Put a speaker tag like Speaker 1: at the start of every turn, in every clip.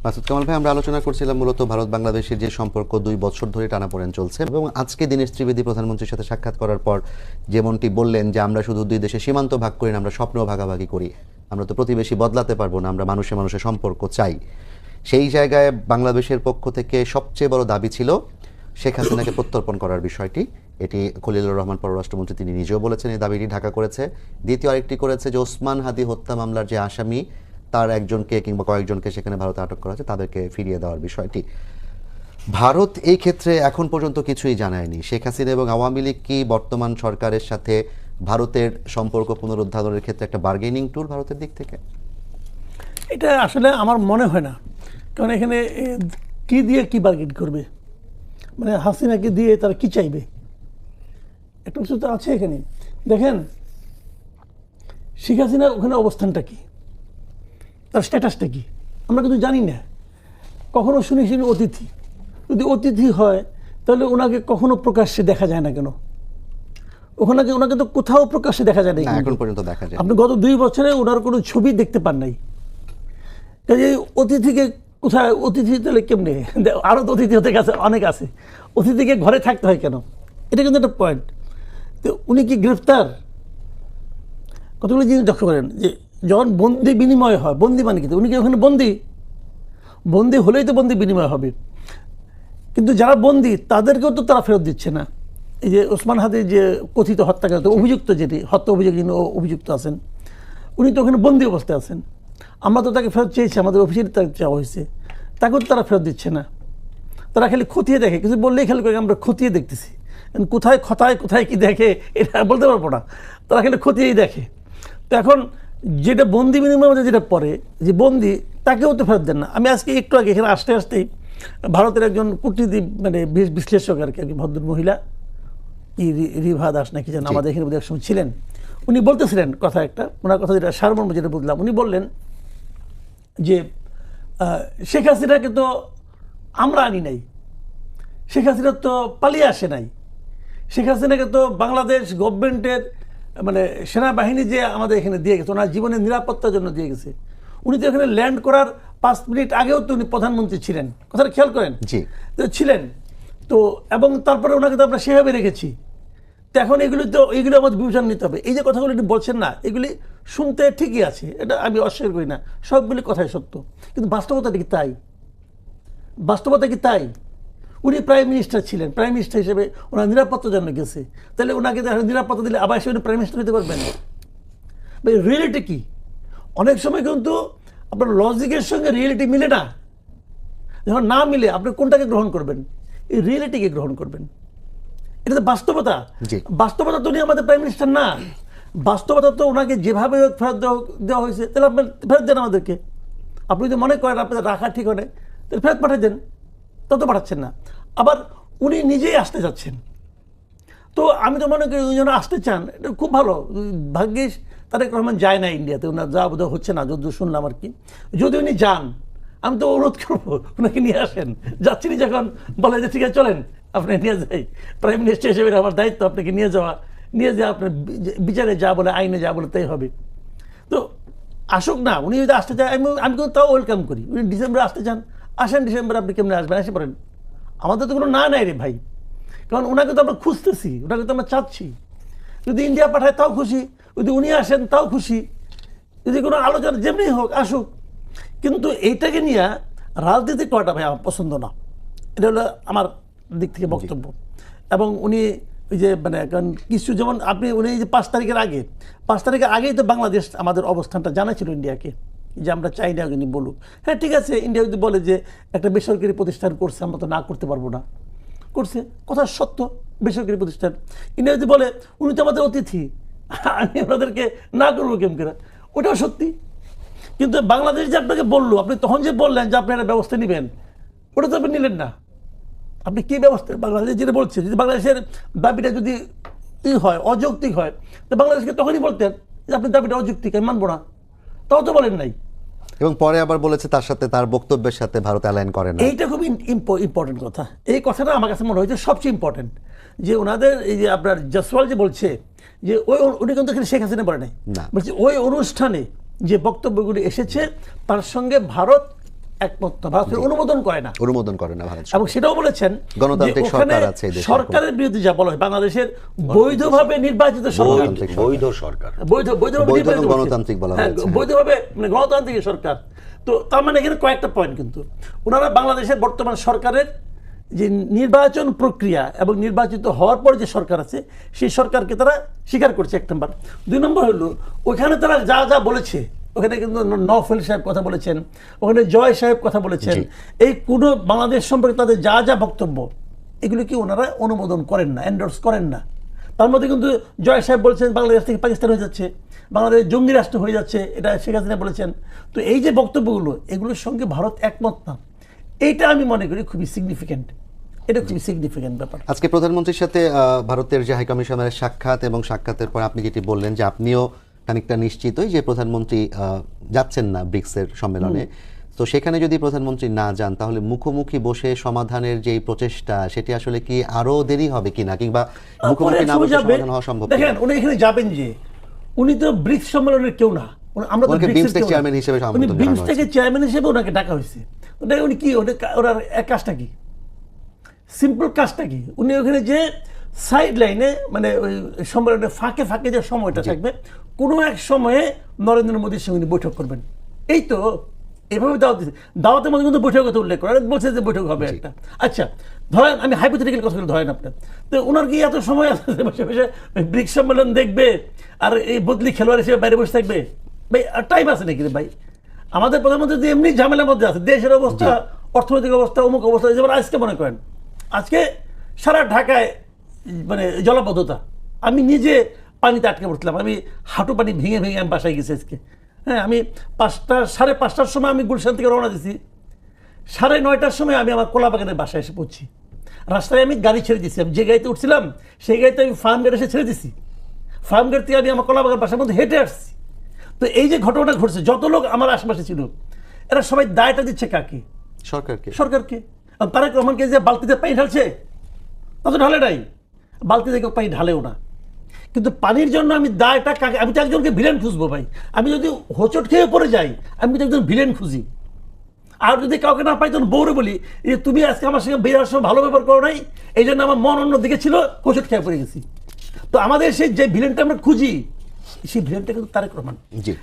Speaker 1: মাসুদ কামাল ভাই, আমরা আলোচনা করছিলাম মূলত ভারত বাংলাদেশের যে সম্পর্ক 2 বছর ধরে টানাপোড়েন চলছে, এবং আজকে দীনেশ ত্রিবেদী প্রধানমন্ত্রীর সাথে সাক্ষাৎ করার পর যেমনটি বললেন যে আমরা শুধু দুই দেশের সীমান্ত ভাগ করি না, আমরা স্বপ্ন ভাগাভাগি করি। আমরা তো প্রতিবেশী বদলাতে পারবো না, আমরা মানুষে মানুষের সম্পর্ক চাই। সেই জায়গায় বাংলাদেশের পক্ষ থেকে সবচেয়ে বড় দাবি ছিল শেখ হাসিনাকে প্রত্যর্পণ করার বিষয়টি। এটি খলিলুর রহমান পররাষ্ট্রমন্ত্রী তিনি নিজেও বলেছেন, এই দাবিটি ঢাকা করেছে। দ্বিতীয় আরেকটি করেছে যে ওসমান হাদি হত্যা মামলার যে আসামি তার একজনকে কিংবা কয়েকজনকে সেখানে ভারতে আটক করা হয়েছে তাদেরকে ফিরিয়ে দেওয়ার বিষয়টি। ভারত এই ক্ষেত্রে এখন পর্যন্ত কিছুই জানায়নি। শেখ হাসিনা এবং আওয়ামী লীগ কি বর্তমান সরকারের সাথে ভারতের সম্পর্ক পুনরুদ্ধারের ক্ষেত্রে একটা বার্গেনিং টুল ভারতের দিক থেকে?
Speaker 2: এটা আসলে আমার মনে হয় না, কারণ এখানে কি দিয়ে কি বার্গেন করবে, মানে হাসিনাকে দিয়ে তারা কি চাইবে, একটা কিছু তো আছে এখানে। দেখেন শেখ হাসিনার ওখানে অবস্থানটা কি, তার স্ট্যাটাসটা কি আমরা কিন্তু জানি না। কখনো শুনি অতিথি, যদি অতিথি হয় তাহলে ওনাকে কখনো প্রকাশ্যে দেখা যায় না কেন? ওনাকে তো কোথাও প্রকাশ্যে দেখা যায় না
Speaker 1: এখন পর্যন্ত দেখা যায়।
Speaker 2: আপনি গত 2 বছরে ওনার কোনো ছবি দেখতে পান নাই। কাজে অতিথিকে কোথায়, অতিথি তাহলে কেমনে? আরও তো অতিথি হতে গেছে, অনেক আছে। অতিথিকে ঘরে থাকতে হয় কেন? এটা কিন্তু একটা পয়েন্ট। তো উনি কি গ্রেফতার? কতগুলো জিনিস লক্ষ্য করেন যে যখন বন্দি বিনিময় হয়, বন্দি মানে কিন্তু উনি কি ওখানে বন্দি হলেই তো বন্দি বিনিময় হবে, কিন্তু যারা বন্দি তাদেরকেও তো তারা ফেরত দিচ্ছে না। এই যে ওসমান হাদির যে কথিত হত্যাকারী অভিযুক্ত, যেটি হত্যা অভিযোগ অভিযুক্ত আছেন, উনি তো ওখানে বন্দি অবস্থায় আছেন। আমরা তো তাকে ফেরত চেয়েছি, আমাদের অফিসে তাকে চাওয়া হয়েছে, তাকেও তো তারা ফেরত দিচ্ছে না। তারা খালি খতিয়ে দেখে, কিছু বললেই খালি করে আমরা খতিয়ে দেখতেছি, কোথায় খতায় কোথায় কি দেখে এটা বলতে পারবো না, তারা খালি খতিয়েই দেখে। তো এখন যেটা বন্দি বিনিময় যেটা পরে যে বন্দি, তাকেও তো ফেরত দেন না। আমি আজকে একটু আগে এখানে আসতেই ভারতের একজন কূটনীতি মানে বিশ্লেষক আর কি, ভদ্র মহিলা, কি রিভা দাস নাকি যেন, আমাদের এখানে এক সময় ছিলেন, উনি বলতেছিলেন কথা একটা, ওনার কথা যেটা সারমর্ম যেটা বুঝলাম, উনি বললেন যে শেখ হাসিনাকে তো আমরা আনি নাই, শেখ হাসিনা তো পালিয়ে আসে নাই, শেখ হাসিনাকে তো বাংলাদেশ গভর্নমেন্টের মানে সেনাবাহিনী যে আমাদের এখানে দিয়ে গেছে, ওনার জীবনের নিরাপত্তার জন্য দিয়ে গেছে। উনি তো এখানে ল্যান্ড করার 5 মিনিট আগেও তো উনি প্রধানমন্ত্রী ছিলেন, কথাটা খেয়াল করেন। তো ছিলেন তো, এবং তারপরে ওনাকে তো আমরা সেভাবে রেখেছি। তো এখন এগুলো আমাদের বিবেচনা নিতে হবে। এই যে কথাগুলো উনি বলছেন না, এগুলি শুনতে ঠিকই আছে, এটা আমি অস্বীকার করি না, সবগুলি কথাই সত্য, কিন্তু বাস্তবতা কি তাই? বাস্তবতা কি তাই? উনি প্রাইম মিনিস্টার ছিলেন, প্রাইম মিনিস্টার হিসেবে ওনার নিরাপত্তার জন্য গেছে, তাহলে ওনাকে নিরাপত্তা দিলে আবার এসে উনি প্রাইম মিনিস্টার হতে পারবেন? রিয়েলিটি কি? অনেক সময় কিন্তু আপনার লজিকের সঙ্গে রিয়েলিটি মিলে না। যখন না মিলে আপনি কোনটাকে গ্রহণ করবেন? এই রিয়েলিটিকে গ্রহণ করবেন। এটা তো বাস্তবতা। বাস্তবতা তো উনি আমাদের প্রাইম মিনিস্টার না। বাস্তবতা তো ওনাকে যেভাবে ফেরত দেওয়া হয়েছে, তাহলে আপনি ফেরত দেন আমাদেরকে। আপনি যদি মনে করেন আপনাদের রাখা ঠিক হয়, তাহলে ফেরত পাঠিয়ে দেন, তত পাঠাচ্ছেন না। আবার উনি নিজেই আসতে যাচ্ছেন। তো আমি তো মনে করি উনি যেন আসতে চান, এটা খুব ভালো। ভাগ্যিস তারেক রহমান যায় না ইন্ডিয়াতে, ওনার যা বোধ হচ্ছে না, যদ্দূর শুনলাম আর কি। যদি উনি যান, আমি তো অনুরোধ করবো ওনাকে নিয়ে আসেন। যাচ্ছিনি যখন, বলে যে ঠিক আছে চলেন আপনি নিয়ে যাই, প্রাইম মিনিস্টার হিসেবে আমার দায়িত্ব আপনাকে নিয়ে যাওয়া আপনার বিচারে যা বলে, আইনে যা বলে তাই হবে। তো আসুক না, উনি যদি আসতে চান আমি কিন্তু তাও ওয়েলকাম করি। উনি ডিসেম্বরে আসতে চান, আসেন ডিসেম্বরে, আপনি কেমনে আসবেন এসে পড়েন, আমাদের তো কোনো না নাই রে ভাই। কারণ ওনাকে তো আমরা খুঁজতেছি, ওনাকে তো আমরা চাচ্ছি। যদি ইন্ডিয়া পাঠায় তাও খুশি, যদি উনি আসেন তাও খুশি, যদি কোনো আলোচনা যেমনি হোক আসুক। কিন্তু এইটাকে নিয়ে রাজনীতি করাটা ভাই আমার পছন্দ না। এটা হলো আমার দিক থেকে বক্তব্য। এবং উনি ওই যে মানে কারণ কিছু যেমন উনি যে 5 তারিখের আগেই তো বাংলাদেশ আমাদের অবস্থানটা জানাছিল ইন্ডিয়াকে, যে আমরা চাই না উনি বলুক। হ্যাঁ ঠিক আছে, ইন্ডিয়া যদি বলে যে একটা বেসরকারি প্রতিষ্ঠান করছে, আমরা তো না করতে পারবো না, করছে, কথা সত্য, বেসরকারি প্রতিষ্ঠান। ইন্ডিয়া যদি বলে উনি তো আমাদের অতিথি, আমি ওনাদেরকে না করবো কেমন করে, ওটাও সত্যি। কিন্তু বাংলাদেশ যে আপনাকে বললো, আপনি তখন যে বললেন যে আপনি একটা ব্যবস্থা নেবেন, ওটা তো আপনি নিলেন না। আপনি কী ব্যবস্থা, বাংলাদেশ যেটা বলছে, যদি বাংলাদেশের দাবিটা যদি হয় অযৌক্তিক হয়, তো বাংলাদেশকে তখনই বলতেন যে আপনি দাবিটা অযৌক্তিক, আমি মানবো না, তাও তো বলেন নাই।
Speaker 1: এবং পরে আবার বলেছে তার সাথে, তার বক্তব্যের সাথে ভারত অ্যালাইন করে না।
Speaker 2: এইটা খুব ইম্পর্টেন্ট কথা। এই কথাটা আমার কাছে মনে হয়েছে সবচেয়ে ইম্পর্টেন্ট, যে ওনাদের এই যে আপনার জসওয়াল যে বলছে যে উনি কিন্তু এখানে শেখ হাসিনা বলে নাই, বলছে ওই অনুষ্ঠানে যে বক্তব্যগুলি এসেছে তার সঙ্গে ভারত একমত না, ভারত অনুমোদন করে না।
Speaker 1: অনুমোদন করে না ভারত
Speaker 2: এবং সেটাও বলেছেন
Speaker 1: গণতান্ত্রিক
Speaker 2: যে ওখানে
Speaker 1: সরকার আছে এই দেশে।
Speaker 2: সরকারের বিরুদ্ধে যা বলা হয়, বাংলাদেশের বৈধভাবে নির্বাচিত সরকার,
Speaker 3: বৈধ সরকার,
Speaker 2: বৈধভাবে
Speaker 1: বৈধ
Speaker 2: নির্বাচিত
Speaker 1: এবং
Speaker 2: করছে।
Speaker 1: গণতান্ত্রিক বলা
Speaker 2: হ্যাঁ,
Speaker 1: হয়েছে।
Speaker 2: বৈধভাবে মানে গণতান্ত্রিক সরকার। তো তার মানে এখানে কয়েকটা পয়েন্ট, কিন্তু ওনারা বাংলাদেশের বর্তমান সরকারের যে নির্বাচন প্রক্রিয়া এবং নির্বাচিত হওয়ার পর যে সরকার আছে সেই সরকারকে তারা স্বীকার করছে, এক নম্বর। দুই নম্বর হলো ওখানে তারা যা যা বলেছে, ওখানে কিন্তু নওফেল সাহেব কথা বলেছেন, ওখানে জয় সাহেব কথা বলেছেন, এই কোনো বাংলাদেশ সম্পর্কে তাদের যা যা বক্তব্য এগুলো কি ওনারা অনুমোদন করেন না, এন্ডোর্স করেন না। তার মধ্যে কিন্তু জয় সাহেব বলছেন বাংলাদেশ থেকে পাকিস্তান হয়ে যাচ্ছে, বাংলাদেশ জঙ্গি রাষ্ট্র হয়ে যাচ্ছে, এটা শেখ হাসিনা বলেছেন। তো এই যে বক্তব্যগুলো, এগুলোর সঙ্গে ভারত একমত না, এইটা আমি মনে করি খুবই সিগনিফিক্যান্ট, এটা খুবই সিগনিফিক্যান্ট ব্যাপার।
Speaker 1: আজকে প্রধানমন্ত্রীর সাথে ভারতের যে হাইকমিশনারের সাক্ষাৎ, এবং সাক্ষাতের পর আপনি যেটি বললেন যে আপনিও খানিকটা নিশ্চিতই যে প্রধানমন্ত্রী যাচ্ছেন না ব্রিক্সের সম্মেলনে। তো সেখানে যদি প্রধানমন্ত্রী না যান, তাহলে মুখোমুখি বসে সমাধানের যে প্রচেষ্টা, সেটি আসলে কি আরো দেরি হবে কিনা, কিংবা মুখোমুখি না বসে সমাধান হওয়া সম্ভব?
Speaker 2: দেখেন, উনি এখানে যাবেন যে উনি তো ব্রিক্স সম্মেলনের কেউ না, আমরা তো
Speaker 1: বিমস্টেক চেয়ারম্যান হিসেবে
Speaker 2: উনি বিমস্টেকের চেয়ারম্যান হিসেবে ওনাকে ডাকা হয়েছে। উনি কি ওনার এক কাজটা কি, সিম্পল কাজটা কি, উনি ওখানে যে সাইড লাইনে মানে ওই সম্মেলনের ফাঁকে ফাঁকে যে সময়টা থাকবে, কোনো এক সময়ে নরেন্দ্র মোদীর সঙ্গে উনি বৈঠক করবেন, এই তো এভাবে দাওয়াত দিচ্ছে। দাওয়াতের মধ্যে কিন্তু বৈঠকের কথা উল্লেখ করে বলছে যে বৈঠক হবে একটা। আচ্ছা, ধরেন আমি হাইপোথেটিক্যাল কথা ধরেন আপনার, তো ওনার কি এত সময় আছে বসে বসে ব্রিক্স সম্মেলন দেখবে আর এই বদলি খেলোয়াড় হিসেবে বাইরে বসে থাকবে? ভাই টাইম আছে নাকি রে ভাই? আমাদের প্রধানমন্ত্রী যে এমনি ঝামেলার মধ্যে আছে, দেশের অবস্থা, অর্থনৈতিক অবস্থা, অমুক অবস্থা। যেমন আজকে মনে করেন, আজকে সারা ঢাকায় মানে জলাবদ্ধতা, আমি নিজে পানিতে আটকে পড়ছিলাম, আমি হাঁটু পানি ভেঙে ভেঙে আমি বাসায় গেছি আজকে। হ্যাঁ, আমি 5:30টার সময় আমি গুলশান থেকে রওনা দিছি, 9:30টার সময় আমি আমার কোলাবাগানের বাসায় এসে পড়ছি। রাস্তায় আমি গাড়ি ছেড়ে দিছি, আমি যে গাড়িতে উঠছিলাম সেই গাড়িতে আমি ফার্ম গেট এসে ছেড়ে দিছি, ফার্ম গেট থেকে আমি আমার কোলাবাগান বাসার মধ্যে হেঁটে আসছি। তো এই যে ঘটনাটা ঘটছে, যত লোক আমার আশেপাশে ছিল, এরা সবাই দায়টা দিচ্ছে কাকে?
Speaker 1: সরকারকে।
Speaker 2: সরকারকে। তারেক রহমানকে যে বালতিতে পানি ঢালছে, তা তো ঢালে নাই, বালতি থেকে পানি ঢালেও না। কিন্তু পানির জন্য আমি দায়টা কাকে? আমি তো একজনকে ভিলেন খুঁজবো ভাই। আমি যদি হোঁচট খেয়ে পড়ে যাই, আমি তো একজন ভিলেন খুঁজি। আর যদি কাউকে না পাই, তখন বউরে বলি যে তুমি আজকে আমার সঙ্গে বের হওয়ার সময় ভালো ব্যবহার করো নাই, এই জন্য আমার মন অন্য দিকে ছিল, হোঁচট খেয়ে পড়ে গেছি। তো আমাদের সেই যে ভিলেনটা আমরা খুঁজি, সেই ভিলেনটা কিন্তু তারেক রহমান।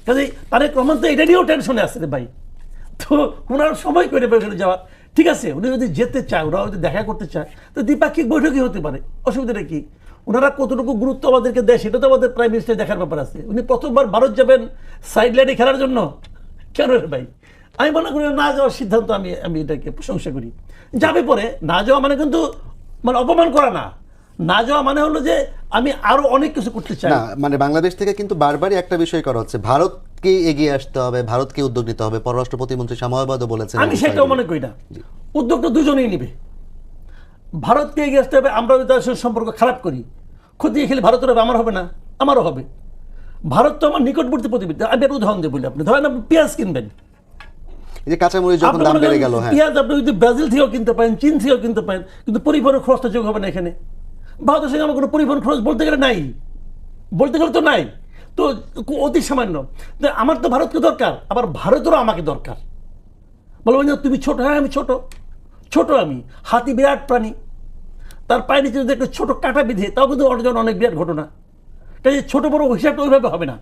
Speaker 2: কাজে তারেক রহমান তো এটা নিয়েও টেনশনে আছে রে ভাই। তো ওনার সময় করে ওখানে যাওয়া ঠিক আছে, উনি যদি যেতে চায়, ওরা যদি দেখা করতে চায়, তো দ্বিপাক্ষিক বৈঠকই হতে পারে, অসুবিধাটা কি? ওনারা কতটুকু গুরুত্ব আমাদেরকে দেয় সেটা তো আমাদের প্রাইম মিনিস্টার দেখার ব্যাপার আছে। উনি প্রথমবার ভারত যাবেন সাইড লাইনে খেলার জন্য? কেন রে ভাই? আমি মনে করি না যাওয়ার সিদ্ধান্ত আমি এটাকে প্রশংসা করি। যাবে পরে, না যাওয়া মানে কিন্তু মানে অপমান করা না, না যাওয়া মানে হলো যে আমি আরো অনেক কিছু করতে চাই
Speaker 1: না। মানে বাংলাদেশ থেকে কিন্তু বারবারই একটা বিষয় করা হচ্ছে, ভারতকে এগিয়ে আসতে হবে, ভারতকে উদ্যোগ নিতে হবে। পররাষ্ট্র প্রতিমন্ত্রী শামীমবাদও বলেছেন।
Speaker 2: আমি সেটাও মনে করি না, উদ্যোগটা দুজনেই নিবে। ভারতকে এগিয়ে আসতে হবে। আমরা যদি তার সঙ্গে সম্পর্ক খারাপ করি, ক্ষতি খেলে ভারতের হবে, আমার হবে না? আমারও হবে। ভারত তো আমার নিকটবর্তী প্রতিবেশী। আমি একটা উদাহরণ দিয়ে বলি, আপনি ধরেন আপনি পেঁয়াজ কিনবেন,
Speaker 1: এই যে কাঁচামরিচ যখন দাম বেড়ে গেল, হ্যাঁ,
Speaker 2: পেঁয়াজ আপনি যদি ব্রাজিল থেকেও কিনতে পারেন, চীন থেকেও কিনতে পারেন, কিন্তু পরিবহনের খরচটা যোগ হবে না এখানে। ভারতের সঙ্গে আমার কোনো পরিবহন খরচ বলতে গেলে নাই, বলতে গেলে তো নাই, তো অতি সামান্য। আমার তো ভারতকে দরকার, আবার ভারতেরও আমাকে দরকার। বলবেন যে তুমি ছোট, হ্যাঁ আমি ছোট, ছোট আমি। হাতি বিরাট প্রাণী, তার পায়ের নিচে যদি একটা ছোট কাটা বিধে, তাও কিন্তু অর্জন অনেক বিরাট ঘটনা। তাই ছোট বড় হিসাবটা ওইভাবে হবে না,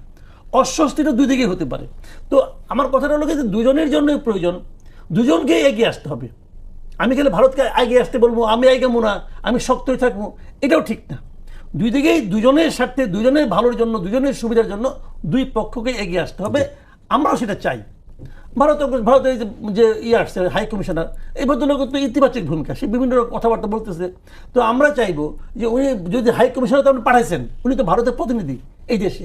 Speaker 2: অস্বস্তিটা দুই দিকেই হতে পারে। তো আমার কথাটা হলো যে দুজনের জন্যই প্রয়োজন, দুজনকে এগিয়ে আসতে হবে। আমি গেলে ভারতকে এগিয়ে আসতে বলবো, আমি এগিয়ে না, আমি শক্তই থাকবো, এটাও ঠিক না। দুই দিকেই দুজনের স্বার্থে, দুজনের ভালোর জন্য, দুজনের সুবিধার জন্য দুই পক্ষকে এগিয়ে আসতে হবে। আমরাও সেটা চাই। ভারতের যে আসছে হাই কমিশনার, এই ভদ্রলোক তো ইতিবাচক ভূমিকা, সে বিভিন্ন কথাবার্তা বলতেছে। তো আমরা চাইবো যে উনি যদি হাই কমিশনার তো আপনি পাঠাইছেন, উনি তো ভারতের প্রতিনিধি এই দেশে,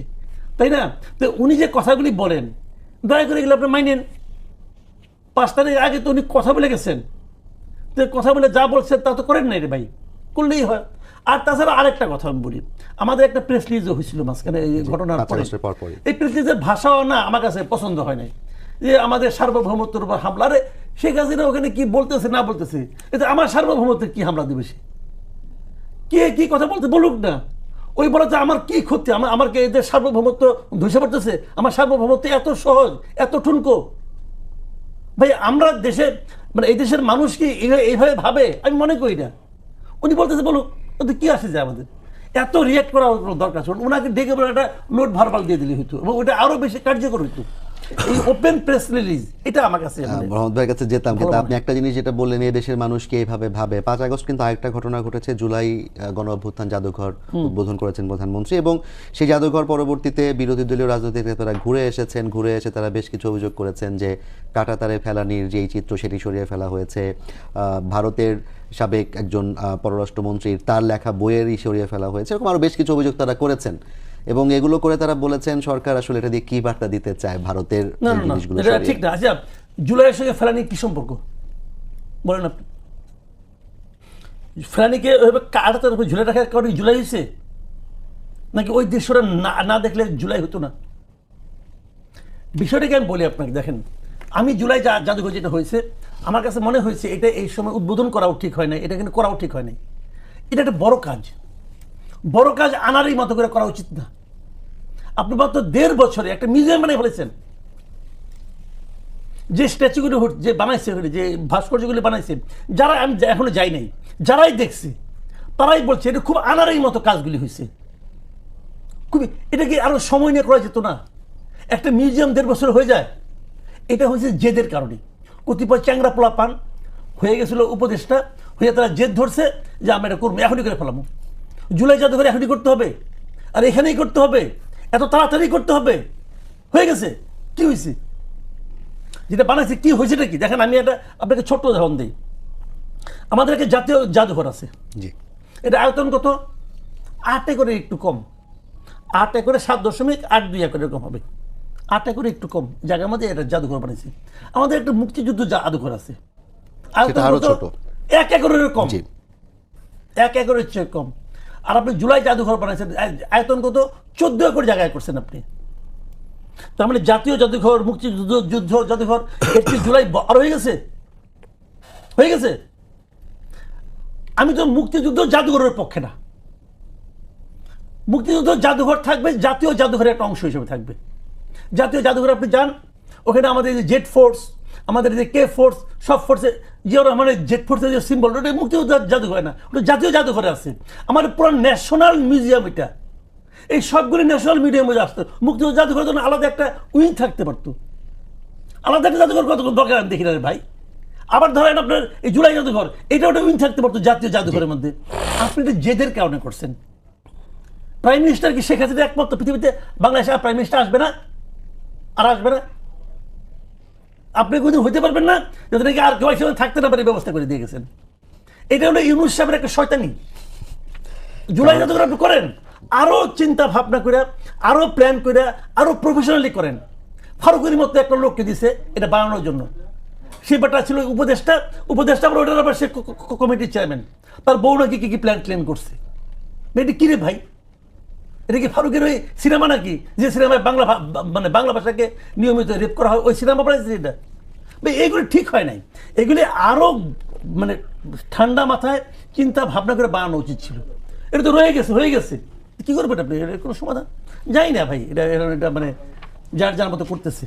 Speaker 2: তাই না? তো উনি যে কথাগুলি বলেন, দয়া করে এগুলো আপনি মাইনেন। 5 তারিখ আগে তো উনি কথা বলে গেছেন, তো কথা বলে যা বলছেন তা তো করেন নাই রে ভাই, করলেই হয়। আর তাছাড়া আরেকটা কথা আমি বলি, আমাদের একটা প্রেস রিলিজও হয়েছিল মাঝখানে এই ঘটনার পরে। এই প্রেস রিলিজের ভাষাও না আমার কাছে পছন্দ হয় নাই, যে আমাদের সার্বভৌমত্বের উপর হামলা। আরে শেখ হাসিনা ওখানে কি বলতেছে না বলতেছে, এতে আমার সার্বভৌমত্বের কি হামলা দেবে? সে কে কি কথা বলতে বলুক না, ওই বলা যে আমার কি ক্ষতি, আমার কে এদের সার্বভৌমত্ব ধসে পড়তেছে? আমার সার্বভৌমত্ব এত সহজ, এত ঠুনকো? ভাই আমরা দেশে মানে এই দেশের মানুষ কি এইভাবে ভাবে? আমি মনে করি না। উনি বলতেছে বলুক, ওদের কি আসে যায় আমাদের এত রিয়াক্ট করা কোনো দরকার ছিল? ওনাকে ডেকে বলে একটা নোট ভার্বাল দিয়ে দিলে হতো এবং ওটা আরো বেশি কার্যকর হতো। এই ওপেন প্রেস রিলিজ এটা আমার কাছে
Speaker 1: মোহাম্মদ ভাইয়ের কাছে যেতাম, কিন্তু আপনি একটা জিনিস যেটা বললেন, এই দেশের মানুষকে এইভাবে ভাবে। 5 আগস্ট কিন্তু আরেকটা ঘটনা ঘটেছে, জুলাই গণ অভ্যুত্থান জাদুঘর উদ্বোধন করেছেন প্রধানমন্ত্রী, এবং সেই জাদুঘর পরবর্তীতে বিরোধী দলীয় রাজনৈতিক নেতারা ঘুরে এসেছেন, ঘুরে এসে তারা বেশ কিছু অভিযোগ করেছেন যে কাঁটাতারে ফেলানির যেই চিত্র সেটি সরিয়ে ফেলা হয়েছে, ভারতের সাবেক একজন পররাষ্ট্রমন্ত্রীর তার লেখা বইয়েরই সরিয়ে ফেলা হয়েছে, এরকম আরো বেশ কিছু অভিযোগ তারা করেছেন। এবং এগুলো করে তারা বলেছেন সরকার আসলে এটা দিয়ে কি বার্তা দিতে চায় ভারতের জিনিসগুলো।
Speaker 2: এটা ঠিক না। আচ্ছা, জুলাইয়ের সঙ্গে ফেলানি কি সম্পর্ক বলেন আপনি? ফেলানিকে ওইভাবে কাটাতার উপর ঝুলে রাখার কারণে জুলাই হয়েছে, নাকি ওই দৃশ্যটা না দেখলে জুলাই হতো না? বিষয়টাকে আমি বলি আপনাকে, দেখেন, আমি জুলাই জাদুঘর যেটা হয়েছে আমার কাছে মনে হয়েছে এটা এই সময় উদ্বোধন করাও ঠিক হয় না, এটা কিন্তু করাও ঠিক হয় না। এটা একটা বড় কাজ, বড় কাজ আনারই মতো করে করা উচিত না। আপনি মাত্র 1.5 বছরে একটা মিউজিয়াম বানিয়ে ফেলেছেন। যে স্ট্যাচুগুলো যে বানাইছে, যে ভাস্কর্যগুলো বানাইছে, যারা আমি এখনো যাই নাই, যারাই দেখছে তারাই বলছে এটা খুব আনারই মতো কাজগুলি হয়েছে। খুবই, এটা কি আরো সময় নিয়ে করা যেত না? একটা মিউজিয়াম 1.5 বছর হয়ে যায়। এটা হয়েছে জেদের কারণে। কতিপয় চ্যাংরা পোলা পান হয়ে গেছিল উপদেষ্টা, হয়ে তারা জেদ ধরছে যে আমরা এটা করবো, এখনই করে ফেলাম। জুলাই জাদুঘর এখনই করতে হবে, আর এখানেই করতে হবে, এত তাড়াতাড়ি করতে হবে, হয়ে গেছে। কি হয়েছে? যেটা বানাইছে কি হয়েছেটা কি দেখেন। আমি এটা আপনাকে ছোট্ট উদাহরণ দিই। আমাদের একটা জাতীয় জাদুঘর আছে,
Speaker 1: জি,
Speaker 2: এটা আয়তন কত? 8 একরের একটু কম, 8 একরে 7.82 একর এরকম হবে। 8 একরে একটু কম জায়গার মধ্যে এটা জাদুঘর বানিয়েছে। আমাদের একটা মুক্তিযুদ্ধ জাদুঘর আছে, আয়তন
Speaker 1: আরো
Speaker 2: কত?
Speaker 1: ছোট,
Speaker 2: 1 একরের কম, 1 একরের চেয়ে কম। আর আপনি জুলাই জাদুঘর বানাইছেন, আয়তন কত? 14 একর জায়গায় করছেন আপনি। তার মানে জাতীয় জাদুঘর, মুক্তিযুদ্ধ যুদ্ধ জাদুঘর, একটি জুলাই আর হয়ে গেছে, হয়ে গেছে। আমি তো মুক্তিযুদ্ধ জাদুঘরের পক্ষে না। মুক্তিযুদ্ধ জাদুঘর থাকবে, জাতীয় জাদুঘরের একটা অংশ হিসেবে থাকবে। জাতীয় জাদুঘরে আপনি যান, ওখানে আমাদের যে জেট ফোর্স, আমাদের যে কে ফোর্স, সব ফোর্সে যে মানে জেট ফোর্সের যে সিম্বল, ওটা মুক্তিযুদ্ধ জাদুঘর না, ওটা জাতীয় জাদুঘরে আছে। আমাদের পুরো ন্যাশনাল মিউজিয়াম এটা, এই সবগুলি ন্যাশনাল মিউজিয়ামে আসতো। মুক্তিযুদ্ধ জাদুঘরের জন্য আলাদা একটা উইং থাকতে পারতো, আলাদা একটা জাদুঘর কত দরকার আমি দেখি না রে ভাই। আবার ধরেন আপনার এই জুলাই জাদুঘর, এটা ওটা উইং থাকতে পারতো জাতীয় জাদুঘরের মধ্যে। আপনি এটা জেদের কারণে করছেন। প্রাইম মিনিস্টার কি শেখ হাসিনা একমাত্র পৃথিবীতে বাংলাদেশে প্রাইম মিনিস্টার আসবে না? আর আসবে না? আপনি কোনদিন হইতে পারবেন না যাতে নাকি আর কেউ একসাথে থাকতে না পারে ব্যবস্থা করে দিয়ে গেছেন। এটা হলো ইউনূস সাহেবের একটা শয়তানি। জুলাই জাদুঘর আপনি করেন, আরো চিন্তা ভাবনা করে, আরো প্ল্যান করে, আরো প্রফেশনালি করেন। ফারুকের মতো একটা লোককে দিছে এটা বানানোর জন্য। সে ব্যাটা ছিল উপদেষ্টা, উপদেষ্টা আবার ওটার আবার সে কমিটির চেয়ারম্যান। তার বউ নাকি কি কি প্ল্যান ক্লেম করছে। এটা কি রে ভাই? এটা কি ফারুকের ওই সিনেমা নাকি, যে সিনেমায় বাংলা মানে বাংলা ভাষাকে নিয়মিত রেপ করা হয়, ওই সিনেমা বানাইছে এটা? ভাই এগুলি ঠিক হয় নাই। এগুলি আরো মানে ঠান্ডা মাথায় চিন্তা ভাবনা করে বানানো উচিত ছিল। এটা তো রয়ে গেছে, হয়ে গেছে, কি করবেন আপনি? এর কোনো সমাধান যাই না ভাই। এটা মানে যার যার মতো করতেছে।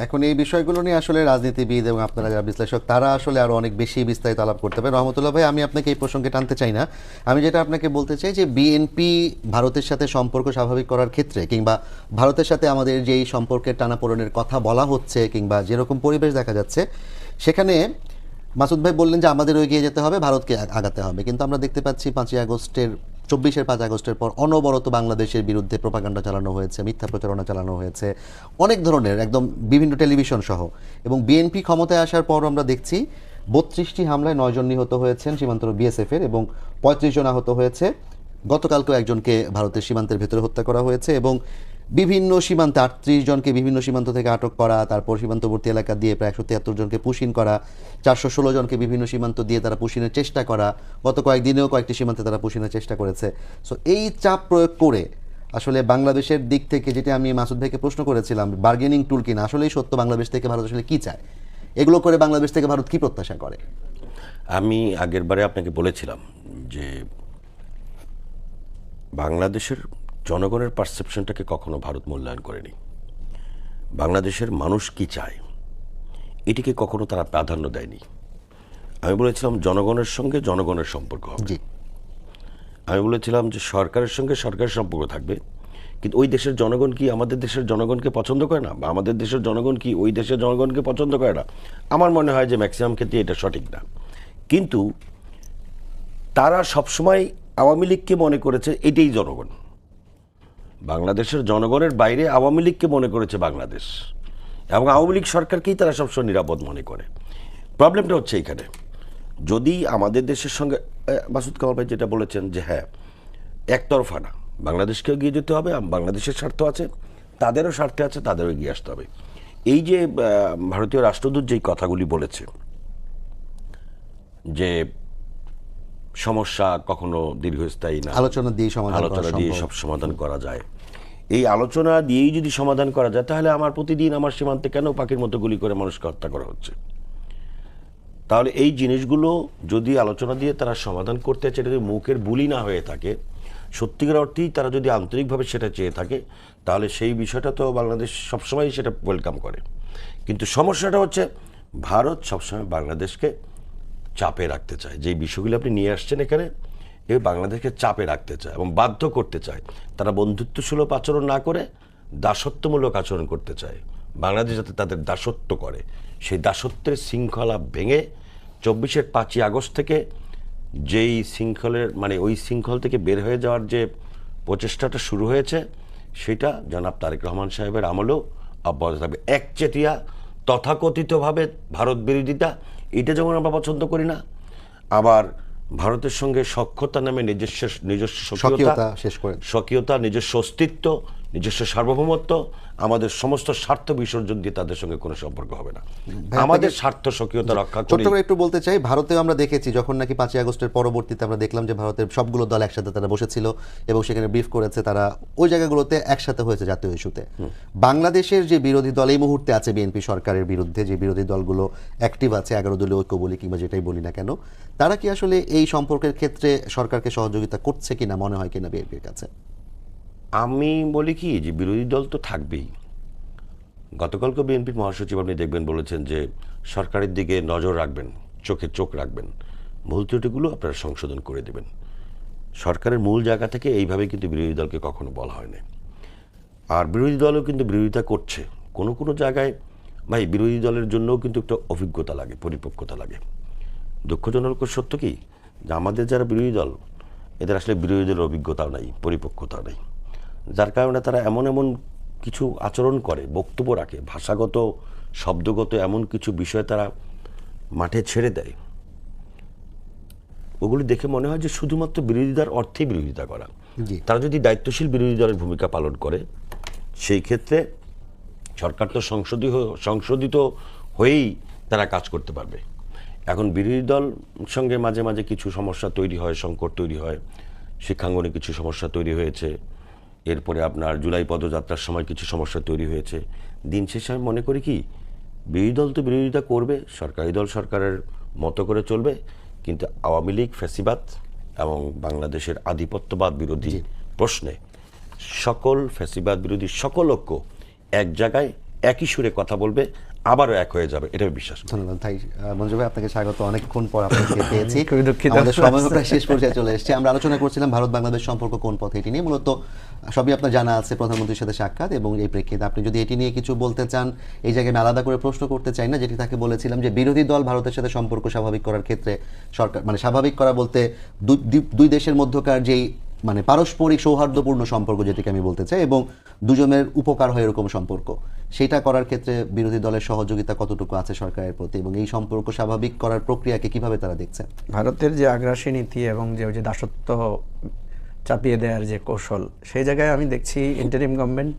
Speaker 1: এখন এই বিষয়গুলো নিয়ে আসলে রাজনীতিবিদ এবং আপনারা যারা বিশ্লেষক তারা আসলে আরো অনেক বেশি বিস্তারিত আলাপ করতে পারেন। রহমতুল্লাহ ভাই, আমি আপনাকে এই প্রসঙ্গে টানতে চাই না। আমি যেটা আপনাকে বলতে চাই যে বিএনপি ভারতের সাথে সম্পর্ক স্বাভাবিক করার ক্ষেত্রে, কিংবা ভারতের সাথে আমাদের যেই সম্পর্কের টানাপোড়েনের কথা বলা হচ্ছে, কিংবা যেরকম পরিবেশ দেখা যাচ্ছে, সেখানে মাসুদ ভাই বললেন যে আমাদের এগিয়ে যেতে হবে, ভারতকে আগাতে হবে। কিন্তু আমরা দেখতে পাচ্ছি 5 আগস্টের পর অনবরত বাংলাদেশের বিরুদ্ধে প্রোপাগান্ডা চালানো হয়েছে, মিথ্যা প্রচারণা চালানো হয়েছে, অনেক ধরনের, একদম বিভিন্ন টেলিভিশন সহ। এবং বিএনপি ক্ষমতায় আসার পর আমরা দেখছি 32টি হামলায় 9 জন নিহত হয়েছেন সীমান্ত বিএসএফের, এবং 35 জন আহত হয়েছে। গতকালকেও একজনকে ভারতের সীমান্তের ভেতরে হত্যা করা হয়েছে, এবং বিভিন্ন সীমান্তে 38 জনকে বিভিন্ন সীমান্ত থেকে আটক করা, তারপর সীমান্তবর্তী এলাকা দিয়ে প্রায় 173 জনকে পুশিন করা, 416 জনকে বিভিন্ন সীমান্ত দিয়ে তারা পুশিনের চেষ্টা করা, গত কয়েকদিনেও কয়েকটি সীমান্তে তারা পুশিনের চেষ্টা করেছে। সো এই চাপ প্রয়োগ করে আসলে বাংলাদেশের দিক থেকে, যেটা আমি মাসুদ ভাইকে প্রশ্ন করেছিলাম, বার্গেনিং টুল কিনা, আসলেই সত্য বাংলাদেশ থেকে ভারত আসলে কি চায়, এগুলো করে বাংলাদেশ থেকে ভারত কি প্রত্যাশা করে?
Speaker 3: আমি আগের বারে আপনাকে বলেছিলাম যে বাংলাদেশের জনগণের পারসেপশনটাকে কখনো ভারত মূল্যায়ন করেনি। বাংলাদেশের মানুষ কি চায় এটিকে কখনো তারা প্রাধান্য দেয়নি। আমি বলেছিলাম জনগণের সঙ্গে জনগণের সম্পর্ক হবে।
Speaker 1: জি।
Speaker 3: আমি বলেছিলাম যে সরকারের সঙ্গে সরকারের সম্পর্ক থাকবে, কিন্তু ওই দেশের জনগণ কি আমাদের দেশের জনগণকে পছন্দ করে না, বা আমাদের দেশের জনগণ কি ওই দেশের জনগণকে পছন্দ করে না? আমার মনে হয় যে ম্যাক্সিমাম ক্ষেত্রে এটা সঠিক না। কিন্তু তারা সবসময় আওয়ামী লীগকে মনে করেছে এটাই জনগণ, বাংলাদেশের জনগণের বাইরে আওয়ামী লীগকে মনে করেছে বাংলাদেশ, এবং আওয়ামী লীগ সরকারকেই তারা সবসময় নিরাপদ মনে করে। প্রবলেমটা হচ্ছে এইখানে, যদি আমাদের দেশের সঙ্গে মাসুদ কামাল ভাই যেটা বলেছেন যে হ্যাঁ একতরফা না, বাংলাদেশকেও এগিয়ে যেতে হবে, বাংলাদেশের স্বার্থ আছে, তাদেরও স্বার্থে আছে, তাদেরও এগিয়ে আসতে হবে। এই যে ভারতীয় রাষ্ট্রদূত যেই কথাগুলি বলেছে যে সমস্যা কখনো দীর্ঘস্থায়ী না,
Speaker 1: আলোচনা দিয়ে সমাধান করা
Speaker 3: আলোচনা দিয়ে
Speaker 1: সম্ভব।
Speaker 3: সব সমাধান করা যায়, এই আলোচনা দিয়েই যদি সমাধান করা যায়, তাহলে আমার প্রতিদিন আমার সীমান্তে কেন পাখির মতো গুলি করে মানুষকে হত্যা করা হচ্ছে? তাহলে এই জিনিসগুলো যদি আলোচনা দিয়ে তারা সমাধান করতে চায়, যদি মুখের বুলি না হয়ে থাকে, সত্যিকার অর্থেই তারা যদি আন্তরিকভাবে সেটা চেয়ে থাকে, তাহলে সেই বিষয়টা তো বাংলাদেশ সবসময় সেটা ওয়েলকাম করে। কিন্তু সমস্যাটা হচ্ছে ভারত সবসময় বাংলাদেশকে চাপে রাখতে চায়। যেই বিষয়গুলো আপনি নিয়ে আসছেন এখানে, এ বাংলাদেশকে চাপে রাখতে চায় এবং বাধ্য করতে চায়। তারা বন্ধুত্বসুলভ আচরণ না করে দাসত্বমূলক আচরণ করতে চায়। বাংলাদেশ যাতে তাদের দাসত্ব করে, সেই দাসত্বের শৃঙ্খলা ভেঙে 24-এর 5ই আগস্ট থেকে যেই শৃঙ্খলের ওই শৃঙ্খল থেকে বের হয়ে যাওয়ার যে প্রচেষ্টাটা শুরু হয়েছে, সেটা জনাব তারেক রহমান সাহেবের আমলেও অব্যাহত থাকবে। একচেটিয়া তথাকথিতভাবে ভারত বিরোধিতা, এটা যেমন আমরা পছন্দ করি না, আবার ভারতের সঙ্গে সখ্যতা নামে নিজস্ব
Speaker 1: স্বকীয়তা শেষ করে
Speaker 3: স্বকীয়তা, নিজস্ব অস্তিত্ব, নিজস্ব সার্বভৌমত্ব, আমাদের সমস্ত স্বার্থ বিসর্জন দিয়ে তাদের সঙ্গে কোনো সম্পর্ক হবে না। আমাদের স্বার্থ স্বকীয়তা রক্ষা
Speaker 1: ছোট্ট
Speaker 3: করি।
Speaker 1: করে একটু বলতে চাই, ভারতেও আমরা দেখেছি যখন নাকি 5ই আগস্টের পরবর্তীতে আমরা দেখলাম যে ভারতের সবগুলো দল একসাথে তারা বসেছিল এবং সেখানে ব্রিফ করেছে, তারা ওই জায়গাগুলোতে একসাথে হয়েছে জাতীয় ইস্যুতে। বাংলাদেশের যে বিরোধী দল এই মুহূর্তে আছে বিএনপি সরকারের বিরুদ্ধে, যে বিরোধী দলগুলো অ্যাক্টিভ আছে, 11 দলীয় ঐক্য বলি কিংবা যেটাই বলি না কেন, তারা কি আসলে এই সম্পর্কের ক্ষেত্রে সরকারকে সহযোগিতা করছে কিনা মনে হয় কিনা বিএনপির কাছে?
Speaker 3: আমি বলি কি যে বিরোধী দল তো থাকবেই। গতকালকে বিএনপির মহাসচিব আপনি দেখবেন বলেছেন যে সরকারের দিকে নজর রাখবেন, চোখে চোখ রাখবেন, ভুল ত্রুটিগুলো আপনারা সংশোধন করে দেবেন। সরকারের মূল জায়গা থেকে এইভাবে কিন্তু বিরোধী দলকে কখনো বলা হয়নি। আর বিরোধী দলও কিন্তু বিরোধিতা করছে কোনো কোনো জায়গায়। ভাই, বিরোধী দলের জন্যও কিন্তু একটা অভিজ্ঞতা লাগে, পরিপক্কতা লাগে। দুঃখজনক সত্য কি যে আমাদের যারা বিরোধী দল, এদের আসলে বিরোধী দলের অভিজ্ঞতাও নাই, পরিপক্কতাও নেই, যার কারণে তারা এমন এমন কিছু আচরণ করে, বক্তব্য রাখে, ভাষাগত শব্দগত এমন কিছু বিষয় তারা মাঠে ছেড়ে দেয়, ওগুলি দেখে মনে হয় যে শুধুমাত্র বিরোধিতার অর্থেই বিরোধিতা করা।
Speaker 1: জি।
Speaker 3: তারা যদি দায়িত্বশীল বিরোধী দলের ভূমিকা পালন করে, সেই ক্ষেত্রে সরকার তো সংশোধিত হয়েই তারা কাজ করতে পারবে। এখন বিরোধী দল সঙ্গে মাঝে মাঝে কিছু সমস্যা তৈরি হয়, সংকট তৈরি হয়, শিক্ষাঙ্গনে কিছু সমস্যা তৈরি হয়েছে, এরপরে আপনার জুলাই পদযাত্রার সময় কিছু সমস্যা তৈরি হয়েছে। দিন শেষে আমি মনে করি কি, বিরোধী দল তো বিরোধিতা করবে, সরকারি দল সরকারের মতো করে চলবে, কিন্তু আওয়ামী লীগ, ফ্যাসিবাদ এবং বাংলাদেশের আধিপত্যবাদ বিরোধী প্রশ্নে সকল ফ্যাসিবাদ বিরোধী সকল ঐক্য এক জায়গায় একই সুরে কথা বলবে, আবারও এক হয়ে যাবে, এটা আমি বিশ্বাস করি।
Speaker 1: ধন্যবাদ ভাই। মঞ্জু ভাই, আপনাকে স্বাগত। অনেকক্ষণ পর আপনাকে পেয়েছি।
Speaker 2: খুবই দুঃখিত।
Speaker 1: আমাদের সময় প্রায় শেষ পর্যায়ে চলে এসেছে। আমরা আলোচনা করছিলাম ভারত বাংলাদেশ সম্পর্ক কোন পথে, এটি নিয়ে। মূলত সবই আপনার জানা আছে, প্রধানমন্ত্রীর সাথে সাক্ষাৎ, এবং এই প্রেক্ষিতে আপনি যদি এটি নিয়ে কিছু বলতে চান, এই জায়গায় আমি আলাদা করে প্রশ্ন করতে চাই না, যেটি তাকে বলেছিলাম যে বিরোধী দল ভারতের সাথে সম্পর্ক স্বাভাবিক করার ক্ষেত্রে সরকার, স্বাভাবিক করা বলতে দুই দেশের মধ্যকার যেই পারস্পরিক সৌহার্দ্যপূর্ণ সম্পর্ক, যেটিকে আমি বলতে চাই, এবং দুজনের উপকার হয় এরকম সম্পর্ক, সেটা করার ক্ষেত্রে বিরোধী দলের সহযোগিতা কতটুকু আছে সরকারের প্রতি, এবং এই সম্পর্ক স্বাভাবিক করার প্রক্রিয়াকে কিভাবে তারা দেখছেন?
Speaker 4: ভারতের যে আগ্রাসী নীতি এবং যে দাসত্ব চাপিয়ে দেওয়ার যে কৌশল, সেই জায়গায় আমি দেখছি ইন্টারিম গভর্নমেন্ট,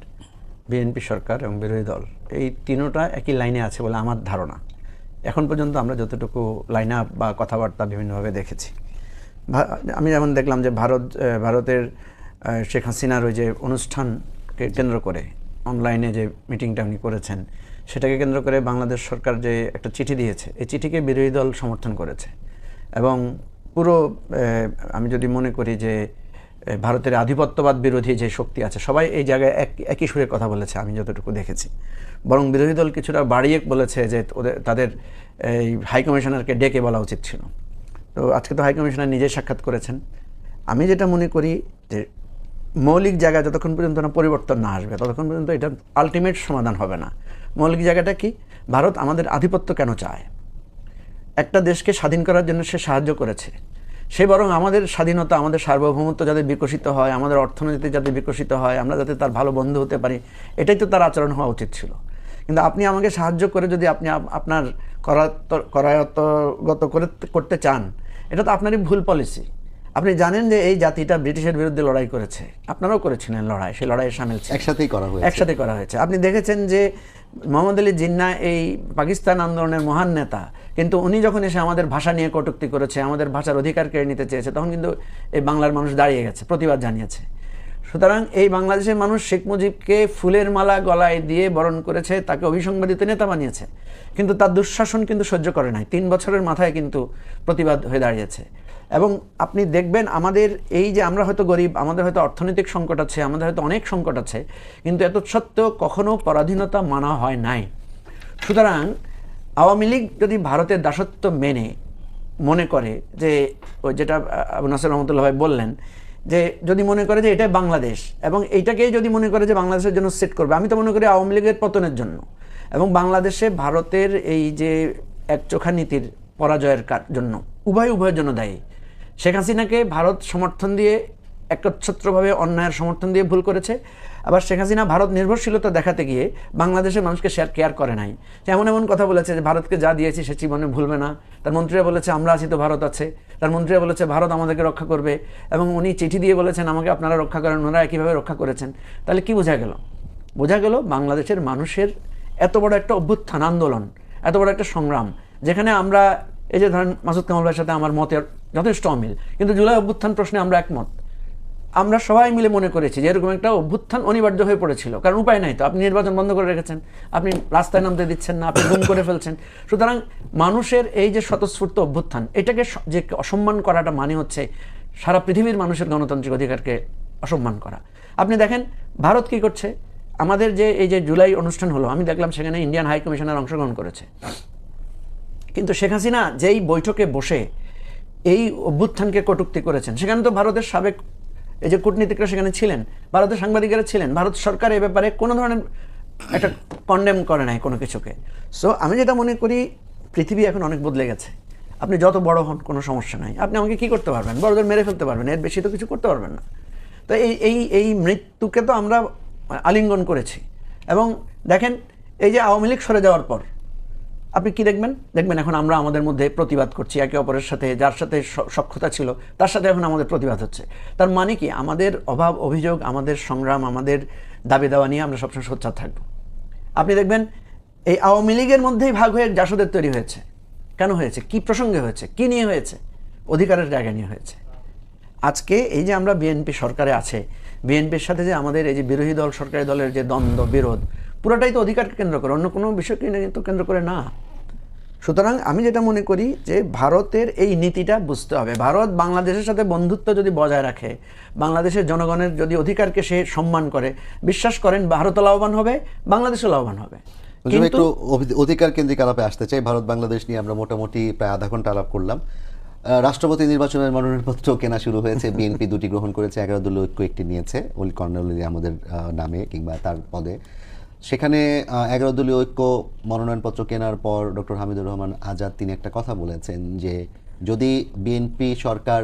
Speaker 4: বিএনপি সরকার এবং বিরোধী দল এই তিনোটা একই লাইনে আছে বলে আমার ধারণা। এখন পর্যন্ত আমরা যতটুকু লাইন আপ বা কথাবার্তা বিভিন্নভাবে দেখেছি, আমি যেমন দেখলাম যে ভারতের শেখ হাসিনার ওই যে অনুষ্ঠানকে কেন্দ্র করে অনলাইনে যে মিটিংটা উনি করেছেন, সেটাকে কেন্দ্র করে বাংলাদেশ সরকার যে একটা চিঠি দিয়েছে, এই চিঠিকে বিরোধী দল সমর্থন করেছে। এবং পুরো আমি যদি মনে করি যে ভারতের আধিপত্যবাদ বিরোধী যে শক্তি আছে সবাই এই জায়গায় একই সুরে কথা বলেছে আমি যতটুকু দেখেছি। বরং বিরোধী দল কিছুটা বাড়িয়ে বলেছে যে তাদের এই হাইকমিশনারকে ডেকে বলা উচিত ছিল। তো আজকে তো হাইকমিশনার নিজেই সাক্ষাৎ করেছেন। আমি যেটা মনে করি যে মৌলিক জায়গায় যতক্ষণ পর্যন্ত না পরিবর্তন না আসবে ততক্ষণ পর্যন্ত এটা আলটিমেট সমাধান হবে না। মৌলিক জায়গাটা কি? ভারত আমাদের আধিপত্য কেন চায়? একটা দেশকে স্বাধীন করার জন্য সে সাহায্য করেছে, সে বরং আমাদের স্বাধীনতা, আমাদের সার্বভৌমত্ব যাতে বিকশিত হয়, আমাদের অর্থনীতি যাতে বিকশিত হয়, আমরা যাতে তার ভালো বন্ধু হতে পারি, এটাই তো তার আচরণ হওয়া উচিত ছিল। কিন্তু আপনি আমাকে সাহায্য করে যদি আপনি আপনার করায়ত্তগত করতে চান, এটা তো আপনারই ভুল পলিসি। আপনি জানেন যে এই জাতিটা ব্রিটিশের বিরুদ্ধে লড়াই করেছে, আপনারাও করেছিলেন লড়াই, সেই লড়াইয়ে সামিল ছিলেন, একসাথে করা হয়েছে। আপনি দেখেছেন যে মোহাম্মদ আলী জিন্নাহ এই পাকিস্তান আন্দোলনের মহান নেতা, কিন্তু উনি যখন এসে আমাদের ভাষা নিয়ে কটূক্তি করেছে, আমাদের ভাষার অধিকার কেড়ে নিতে চেয়েছে, তখন কিন্তু এই বাংলার মানুষ দাঁড়িয়ে গেছে, প্রতিবাদ জানিয়েছে। সুতরাং এই বাংলাদেশের মানুষ শেখ মুজিবকে ফুলের মালা গলায় দিয়ে বরণ করেছে, তাকে অভিসংবাদিত নেতা বানিয়েছে, কিন্তু তার দুঃশাসন কিন্তু সহ্য করে নাই। 3 বছরের মাথায় কিন্তু প্রতিবাদ হয়ে দাঁড়িয়েছে। এবং আপনি দেখবেন আমাদের এই যে আমরা হয়তো গরিব, আমাদের হয়তো অর্থনৈতিক সংকট আছে, আমাদের হয়তো অনেক সংকট আছে, কিন্তু এত সত্ত্বেও কখনো পরাধীনতা মানা হয় নাই। সুতরাং আওয়ামী লীগ যদি ভারতের দাসত্ব মেনে মনে করে যে ওই যেটা আবু নাসের রহমতুল্লাহ ভাই বললেন, যে যদি মনে করে যে এটাই বাংলাদেশ এবং এইটাকেই যদি মনে করে যে বাংলাদেশের জন্য সেট করবে, আমি তো মনে করি আওয়ামী লীগের পতনের জন্য এবং বাংলাদেশে ভারতের এই যে একচোখা নীতির পরাজয়ের জন্য উভয়ের জন্য দায়ী। শেখ হাসিনাকে ভারত সমর্থন দিয়ে একচ্ছত্রভাবে অন্যায়ের সমর্থন দিয়ে ভুল করেছে, আবার শেখ হাসিনা ভারত নির্ভরশীলতা দেখাতে গিয়ে বাংলাদেশের মানুষকে কেয়ার করে নাই। এমন কথা বলেছে যে ভারতকে যা দিয়েছি সে জীবনে ভুলবে না। তার মন্ত্রীরা বলেছে আমরা আছি তো ভারত আছে, তার মন্ত্রীরা বলেছে ভারত আমাদেরকে রক্ষা করবে, এবং উনি চিঠি দিয়ে বলেছেন আমাকে আপনারা রক্ষা করেন, ওনারা একইভাবে রক্ষা করেছেন। তাহলে কি বোঝা গেল? বোঝা গেল বাংলাদেশের মানুষের এত বড় একটা অভ্যুত্থান আন্দোলন, এত বড় একটা সংগ্রাম, যেখানে আমরা এই যে ধরেন মাসুদ কামাল ভাইয়ের সাথে আমার মতের যথেষ্ট অমিল, কিন্তু জুলাই অভ্যুত্থান প্রশ্নে আমরা একমত। আমরা সবাই মিলে মনে করেছি যে এরকম একটা অভ্যুত্থান অনিবার্য হয়ে পড়েছিল, কারণ উপায় নাই তো, আপনি নির্বাচন বন্ধ করে রেখেছেন, আপনি রাস্তায় নামতে দিচ্ছেন না, আপনি গুম করে ফেলছেন। সুতরাং মানুষের এই যে স্বতঃস্ফূর্ত অভ্যুত্থান, এটাকে যে অসম্মান করাটা মানে হচ্ছে সারা পৃথিবীর মানুষের গণতান্ত্রিক অধিকারকে অসম্মান করা। আপনি দেখেন ভারত কি করছে। আমাদের যে এই যে জুলাই অনুষ্ঠান হলো, আমি দেখলাম সেখানে ইন্ডিয়ান হাই কমিশনার অংশগ্রহণ করেছে, কিন্তু শেখ হাসিনা যেই বৈঠকে বসে এই অভ্যুত্থানকে কটূক্তি করেছেন, সেখানে তো ভারতের সাবেক এই যে কূটনীতিকরা সেখানে ছিলেন, ভারতের সাংবাদিকেরা ছিলেন, ভারত সরকার এ ব্যাপারে কোনো ধরনের একটা কন্ডেম করে নাই কোনো কিছুকে। সো আমি যেটা মনে করি, পৃথিবী এখন অনেক বদলে গেছে। আপনি যত বড় হন কোনো সমস্যা নাই, আপনি আমাকে কি করতে পারবেন? বড়দের মেরে ফেলতে পারবেন, এর বেশি তো কিছু করতে পারবেন না। তো এই মৃত্যুকে তো আমরা আলিঙ্গন করেছি। এবং দেখেন এই যে আওয়ামী লীগ সরে যাওয়ার পর আপনি কি দেখবেন এখন আমরা আমাদের মধ্যে প্রতিবাদ করছি একে অপরের সাথে, যার সাথে সখ্যতা ছিল তার সাথে এখন আমাদের প্রতিবাদ হচ্ছে। তার মানে কি? আমাদের অভাব অভিযোগ, আমাদের সংগ্রাম, আমাদের দাবি দাওয়া নিয়ে আমরা সবসময় সোচ্চার থাকবো। আপনি দেখবেন এই আওয়ামী লীগের মধ্যেই ভাগ হয়ে জাসদের তৈরি হয়েছে। কেন হয়েছে? কি প্রসঙ্গে হয়েছে? কি নিয়ে হয়েছে? অধিকারের জায়গা নিয়ে হয়েছে। আজকে এই যে আমরা বিএনপি সরকারে আছে, বিএনপির সাথে যে আমাদের এই যে বিরোধী দল সরকারি দলের যে দ্বন্দ্ব বিরোধ, পুরোটাই তো অধিকারকে কেন্দ্র করে, অন্য কোনো বিষয়কে কিন্তু কেন্দ্র করে না। সুতরাং আমি যেটা মনে করি যে ভারতের এই নীতিটা বুঝতে হবে। ভারত বাংলাদেশের সাথে বন্ধুত্ব যদি বজায় রাখে, বাংলাদেশের জনগণের যদি অধিকারকে সে সম্মান করে, বিশ্বাস করেন ভারতও লাভবান হবে, বাংলাদেশও লাভবান হবে।
Speaker 1: একটু অধিকার কেন্দ্রিক আলাপে আসতে চাই। ভারত বাংলাদেশ নিয়ে আমরা মোটামুটি প্রায় আধা ঘন্টা আলাপ করলাম। রাষ্ট্রপতি নির্বাচনের মনোনয়নপত্র কেনা শুরু হয়েছে। বিএনপি 2টি গ্রহণ করেছে, 11 দলীয় ঐক্য একটি নিয়েছে কর্নেল আমাদের নামে কিংবা তার পদে। সেখানে 11 দলীয় ঐক্য মনোনয়নপত্র কেনার পর ডক্টর হামিদুর রহমান আজাদ তিনি একটা কথা বলেছেন যে যদি বিএনপি সরকার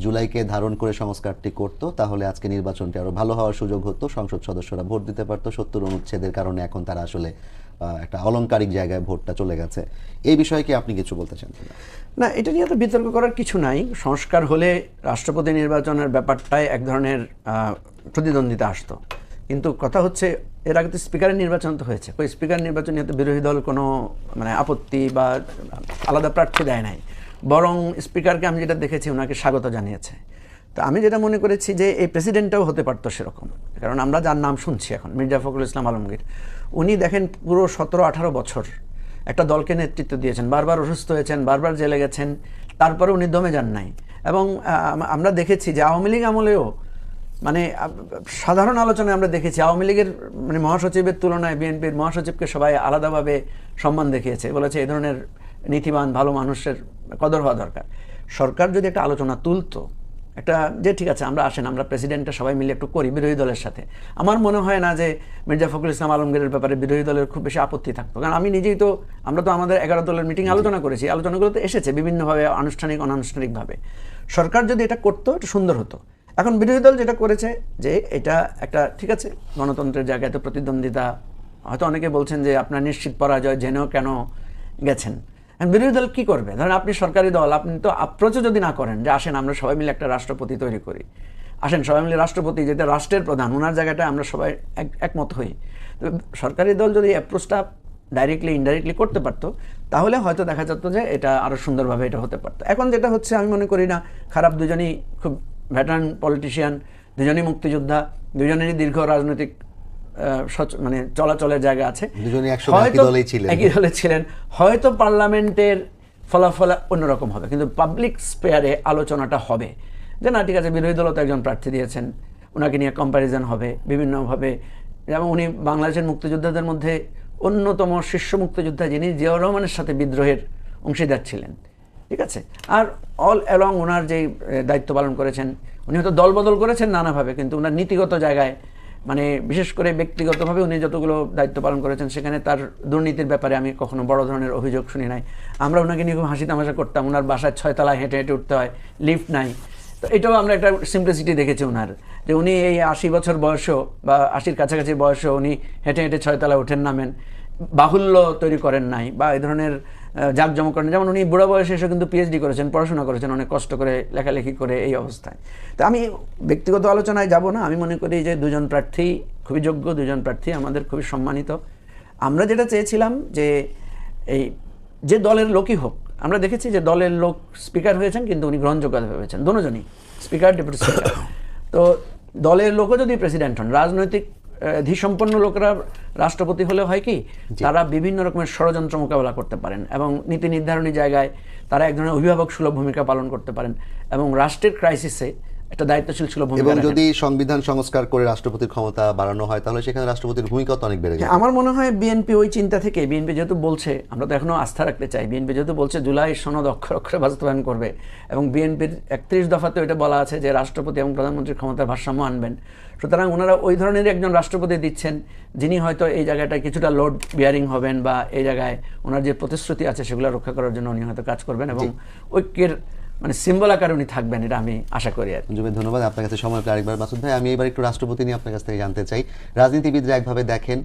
Speaker 1: জুলাইকে ধারণ করে সংস্কারটি করত, তাহলে আজকে নির্বাচনটি আরো ভালো হওয়ার সুযোগ হতো, সংসদ সদস্যরা ভোট দিতে পারতো। 70 অনুচ্ছেদের কারণে এখন তারা আসলে একটা অলংকারিক জায়গায় ভোটটা চলে গেছে। এই বিষয়ে কি আপনি কিছু বলতে চান?
Speaker 4: না, এটা নিয়ে তো বিতর্ক করার কিছু নাই। সংস্কার হলে রাষ্ট্রপতি নির্বাচনের ব্যাপারটাই এক ধরনের প্রতিদ্বন্দ্বিতা আসতো, কিন্তু কথা হচ্ছে এর আগে তো স্পিকারের নির্বাচন তো হয়েছে। ওই স্পিকার নির্বাচনে তো বিরোধী দল কোনো আপত্তি বা আলাদা প্রার্থী দেয় নাই, বরং স্পিকারকে আমি যেটা দেখেছি ওনাকে স্বাগত জানিয়েছে। তো আমি যেটা মনে করেছি যে এই প্রেসিডেন্টটাও হতে পারতো সেরকম, কারণ আমরা যার নাম শুনছি এখন মির্জা ফখরুল ইসলাম আলমগীর, উনি দেখেন পুরো 17-18 বছর একটা দলকে নেতৃত্ব দিয়েছেন, বারবার অসুস্থ হয়েছেন, বারবার জেলে গেছেন, তারপরে উনি দমে যান নাই। এবং আমরা দেখেছি যে আওয়ামী লীগ আমলেও মানে সাধারণ আলোচনায় আমরা দেখেছি আওয়ামী লীগের মানে মহাসচিবের তুলনায় বিএনপির মহাসচিবকে সবাই আলাদাভাবে সম্মান দেখিয়েছে, বলেছে এই ধরনের নীতিবান ভালো মানুষের কদর হওয়া দরকার। সরকার যদি একটা আলোচনা তুলতো, একটা যে ঠিক আছে আমরা আসেন আমরা প্রেসিডেন্টটা সবাই মিলে একটু করি বিরোধী দলের সাথে, আমার মনে হয় না যে মির্জা ফখরুল ইসলাম আলমগীরের ব্যাপারে বিরোধী দলের খুব বেশি আপত্তি থাকতো। কারণ আমি নিজেই তো, আমরা তো আমাদের 11 দলের মিটিং আলোচনা করেছি, আলোচনাগুলো তো এসেছে বিভিন্নভাবে আনুষ্ঠানিক অনানুষ্ঠানিকভাবে। সরকার যদি এটা করতো এটা সুন্দর হতো। এখন বিরোধী দল যেটা করেছে যে এটা একটা ঠিক আছে গণতন্ত্রের জায়গায় তো প্রতিদ্বন্দ্বিতা, হয়তো অনেকে বলছেন যে আপনার নিশ্চিত পরাজয় জেনেও কেন গেছেন। বিরোধী দল কি করবে? ধরেন আপনি সরকারি দল, আপনি তো আপ্রোচও যদি না করেন যে আসেন আমরা সবাই মিলে একটা রাষ্ট্রপতি তৈরি করি, আসেন সবাই মিলে রাষ্ট্রপতি যেটা রাষ্ট্রের প্রধান ওনার জায়গাটা আমরা সবাই একমত হই। তো সরকারি দল যদি অ্যাপ্রোচটা ডাইরেক্টলি ইনডাইরেক্টলি করতে পারতো তাহলে হয়তো দেখা যেত যে এটা আরও সুন্দরভাবে এটা হতে পারতো। এখন যেটা হচ্ছে আমি মনে করি না খারাপ, দুজনই খুব ভেটারান পলিটিশিয়ান, দুজনই মুক্তিযোদ্ধা, দুজনেরই দীর্ঘ রাজনৈতিক মানে চলাচলের জায়গা আছে,
Speaker 1: দুজনই একই দলে ছিলেন।
Speaker 4: হয়তো পার্লামেন্টের ফলাফল অন্যরকম হবে, কিন্তু পাবলিক স্পেয়ারে আলোচনাটা হবে যে না ঠিক আছে বিরোধী দলও তো একজন প্রার্থী দিয়েছেন, ওনাকে নিয়ে কম্প্যারিজন হবে বিভিন্নভাবে। যেমন উনি বাংলাদেশের মুক্তিযোদ্ধাদের মধ্যে অন্যতম শীর্ষ মুক্তিযোদ্ধা যিনি জিয়াউর রহমানের সাথে বিদ্রোহের অংশীদার ছিলেন, ঠিক আছে। আর অল অ্যালং ওনার যেই দায়িত্ব পালন করেছেন, উনি হয়তো দল বদল করেছেন নানাভাবে, কিন্তু ওনার নীতিগত জায়গায় মানে বিশেষ করে ব্যক্তিগতভাবে উনি যতগুলো দায়িত্ব পালন করেছেন সেখানে তার দুর্নীতির ব্যাপারে আমি কখনো বড় ধরনের অভিযোগ শুনি নাই। আমরা ওনাকে নিয়ে খুব হাসি তামাশা করতাম, ওনার বাসায় 6 তলায় হেঁটে হেঁটে উঠতে হয়, লিফট নাই। তো এটাও আমরা একটা সিম্পলিসিটি দেখেছি ওনার, যে উনি এই 80 বছর বয়সেও বা 80-র কাছাকাছি বয়সেও উনি হেঁটে হেঁটে 6 তলায় ওঠেন নামেন, বাহুল্য তৈরি করেন নাই বা এই ধরনের জাঁকজমক করেন। যেমন উনি বুড়া বয়সে এসে কিন্তু পিএইচডি করেছেন, পড়াশোনা করেছেন অনেক কষ্ট করে, লেখালেখি করে এই অবস্থায়। তো আমি ব্যক্তিগত আলোচনায় যাব না, আমি মনে করি যে দুজন প্রার্থী খুবই যোগ্য, দুজন প্রার্থী আমাদের খুবই সম্মানিত। আমরা যেটা চেয়েছিলাম যে এই যে দলের লোকই হোক, আমরা দেখেছি যে দলের লোক স্পিকার হয়েছেন কিন্তু উনি গ্রহণযোগ্যতা পেয়েছেন দুজনই, স্পিকার ডেপুটি স্পিকার। তো দলের লোকও যদি প্রেসিডেন্ট হন, রাজনৈতিক ধীসম্পন্ন লোকেরা রাষ্ট্রপতি হলে হয় কি তারা বিভিন্ন রকমের ষড়যন্ত্র মোকাবেলা করতে পারেন এবং নীতি নির্ধারণী জায়গায় তারা এক ধরনের অভিভাবক সুলভ ভূমিকা পালন করতে পারেন এবং রাষ্ট্রের ক্রাইসিসে একটা দায়িত্বশীল সুলভ ভূমিকা।
Speaker 1: এবং যদি সংবিধান সংস্কার করে রাষ্ট্রপতির ক্ষমতা বাড়ানো হয় তাহলে সেখানে রাষ্ট্রপতির ভূমিকা তো অনেক বেড়ে যায়।
Speaker 4: আমার মনে হয় বিএনপি ওই চিন্তা থেকে, বিএনপি যেহেতু বলছে, আমরা তো এখনো আস্থা রাখতে চাই, বিএনপি যেহেতু বলছে জুলাই সনদ অক্ষরে অক্ষরে বাস্তবায়ন করবে এবং বিএনপির 31 দফাতে এটা বলা আছে যে রাষ্ট্রপতি এবং প্রধানমন্ত্রীর ক্ষমতার ভারসাম্য আনবেন, সুতরাং ওনারা ওই ধরনের একজন রাষ্ট্রপতি দিচ্ছেন যিনি হয়তো এই জায়গাটায় কিছুটা লোড বিয়ারিং হবেন বা এই জায়গায় ওনার যে প্রতিশ্রুতি আছে সেগুলো রক্ষা করার জন্য উনি হয়তো কাজ করবেন এবং ঐক্যের মানে সিম্বল আকারে উনি থাকবেন, এটা আমি আশা করি। আর
Speaker 1: ধন্যবাদ আপনার কাছে সময় পেয়ে আরেকবার। মাসুদ ভাই, আমি এবার একটু রাষ্ট্রপতি নিয়ে আপনার কাছ থেকে জানতে চাই। রাজনীতিবিদরা একভাবে দেখেন,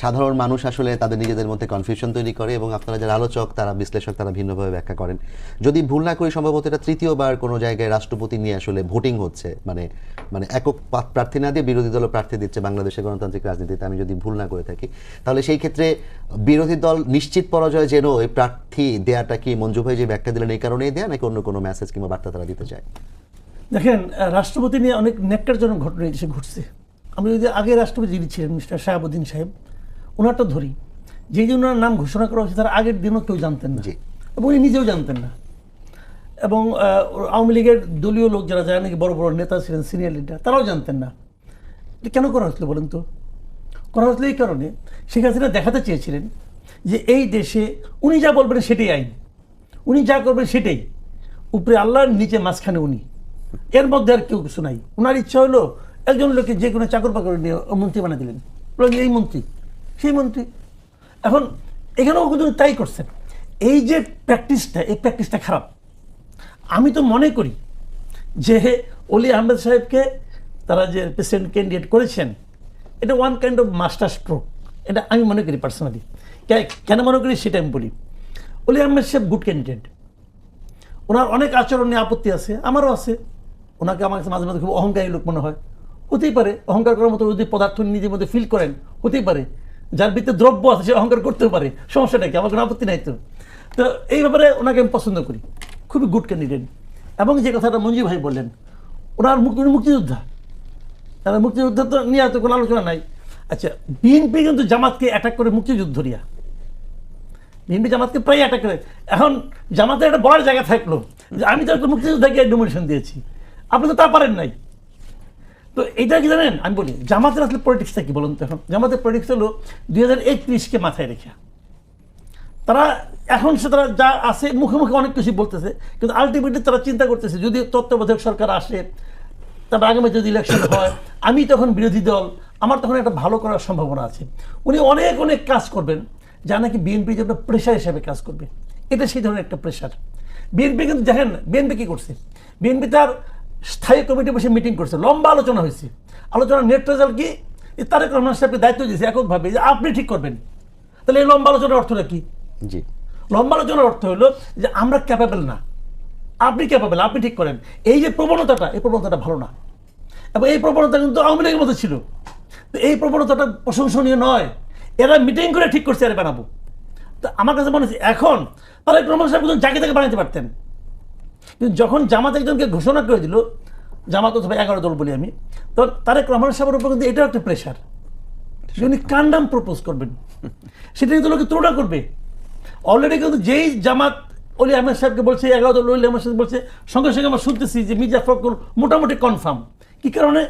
Speaker 1: সাধারণ মানুষ আসলে তাদের নিজেদের মধ্যে কনফিউশন তৈরি করে এবং আপনারা যারা আলোচক তারা বিশ্লেষক তারা ভিন্নভাবে ব্যাখ্যা করেন। যদি ভুল না করি সম্ভবত এটা তৃতীয়বার কোনো জায়গায় রাষ্ট্রপতি নিয়ে আসলে ভোটিং হচ্ছে, মানে একক প্রার্থী না দিয়ে বিরোধী দল প্রার্থী দিচ্ছে বাংলাদেশের গণতান্ত্রিক রাজনীতিতে, আমি যদি ভুল না করে থাকি। তাহলে সেই ক্ষেত্রে বিরোধী দল নিশ্চিত পরাজয় যেন এই প্রার্থী দেয়াটা কি মঞ্জু ভাই যে ব্যাখ্যা দিলেন এই কারণেই দেয়া নাকি অন্য কোনো মেসেজ কিংবা বার্তা তারা দিতে চায়?
Speaker 2: দেখেন, রাষ্ট্রপতি নিয়ে অনেক ন্যাক্কারজনক ঘটনা এসে ঘটছে। আমি যদি আগে রাষ্ট্রপতি যিনি ছিলেন মিস্টার শাহাবুদ্দিন সাহেব, ওনারটা ধরি, যেই জন্য ওনার নাম ঘোষণা করা হয়েছে তার আগের দিনও কেউ জানতেন না এবং উনি নিজেও জানতেন না। এবং আওয়ামী লীগের দলীয় লোক যারা যারা নাকি বড় বড় নেতা ছিলেন, সিনিয়র লিডার, তারাও জানতেন না। এটা কেন করা হয়েছিল বলেন তো? করা হয়েছিল এই কারণে, শেখ হাসিনা দেখাতে চেয়েছিলেন যে এই দেশে উনি যা বলবেন সেটাই আইন, উনি যা করবেন সেটাই, উপরে আল্লাহর নিচে মাঝখানে উনি, এর মধ্যে আর কেউ কিছু নাই। ওনার ইচ্ছা হলো একজন লোককে যে কোনো চাকর পাকর নিয়ে মন্ত্রী বানিয়ে দিলেন, বললেন এই মন্ত্রী সেই মন্ত্রী। এখন এখানেও কিন্তু তাই করছেন। এই যে প্র্যাকটিসটা, এই প্র্যাকটিসটা খারাপ। আমি তো মনে করি যে অলি আহমেদ সাহেবকে তারা যে প্রেসিডেন্ট ক্যান্ডিডেট করেছেন এটা one kind of master stroke, এটা আমি মনে করি পার্সোনালি। কেন মনে করি সেটা আমি বলি। অলি আহমেদ সাহেব গুড ক্যান্ডিডেট, ওনার অনেক আচরণ নিয়ে আপত্তি আছে, আমারও আছে। ওনাকে আমার কাছে মাঝে মাঝে খুব অহংকারী লোক মনে হয়, হতেই পারে। অহংকার করার মতো যদি পদার্থ নিজের মধ্যে ফিল করেন হতেই পারে, যার ভিতরে দ্রব্য আছে সে অহংকার করতেও পারে, সমস্যাটা কি, আমার কোনো আপত্তি নাই। তো এই ব্যাপারে ওনাকে আমি পছন্দ করি, খুবই গুড ক্যান্ডিডেট। এবং যে কথাটা মঞ্জু ভাই বললেন, ওনার মুক্তিযোদ্ধা, তারা মুক্তিযোদ্ধা তো নিয়ে তো কোনো আলোচনা নাই। আচ্ছা, বিএনপি কিন্তু জামাতকে অ্যাটাক করে মুক্তিযুদ্ধ নিয়ে, বিএনপি জামাতকে প্রায় অ্যাটাক করে। এখন জামাতের একটা বলার জায়গা থাকলো যে আমি তো একটা মুক্তিযোদ্ধাকে ডোমিনেশন দিয়েছি, আপনি তো তা পারেন নাই। তো এইটা কি জানেন, আমি বলি জামাতের আসলে পলিটিক্সটা কি বলুন তো। এখন জামাতের পলিটিক্স হলো 2031-কে মাথায় রেখে তারা এখন সে তারা যা আছে মুখে মুখে অনেক কিছু বলতেছে, কিন্তু আলটিমেটলি তারা চিন্তা করতেছে যদি তত্ত্বাবধায়ক সরকার আসে, তারপর আগামী যদি ইলেকশন হয়, আমি তখন বিরোধী দল, আমার তখন একটা ভালো করার সম্ভাবনা আছে। উনি অনেক অনেক কাজ করবেন যা নাকি বিএনপি যে একটা প্রেশার হিসেবে কাজ করবে, এটা সেই ধরনের একটা প্রেশার। বিএনপি কিন্তু দেখেন বিএনপি কি করছে, বিএনপি তার স্থায়ী কমিটি বসে মিটিং করছে, লম্বা আলোচনা হয়েছে। আলোচনার নেট রেজাল্ট কি, তারেক রহমান সাহেবকে দায়িত্ব দিয়েছে এককভাবে যে আপনি ঠিক করবেন। তাহলে এই লম্বা আলোচনার অর্থটা কি?
Speaker 1: জি,
Speaker 2: লম্বা আলোচনার অর্থ হলো যে আমরা ক্যাপাবেল না, আপনি ক্যাপাবেল, আপনি ঠিক করেন। এই যে প্রবণতাটা, এই প্রবণতাটা ভালো না, এবং এই প্রবণতা কিন্তু আওয়ামী লীগের মধ্যে ছিল। তো এই প্রবণতাটা প্রশংসনীয় নয়। এরা মিটিং করে ঠিক করছে এরা বানাবো। তো আমার কাছে মনে হচ্ছে এখন তারেক রহমান সাহেব কিন্তু যাকে তাকে বানাতে পারতেন, কিন্তু যখন জামাত একজনকে ঘোষণা করে দিল, জামাত অথবা 11 দল বলি আমি, তো তারেক রহমান সাহেবের উপর কিন্তু এটাও একটা প্রেশার, উনি কান্ডাম প্রপোজ করবেন, সেটা কিন্তু লোকে তুলনা করবে। অলরেডি কিন্তু যেই জামাত অলি আহমেদ সাহেবকে বলছে, 11 দল অলি আহমেদ সাহেব বলছে, সঙ্গে সঙ্গে আমরা শুনতেছি যে মির্জা ফখরুল মোটামুটি কনফার্ম। কি কারণে?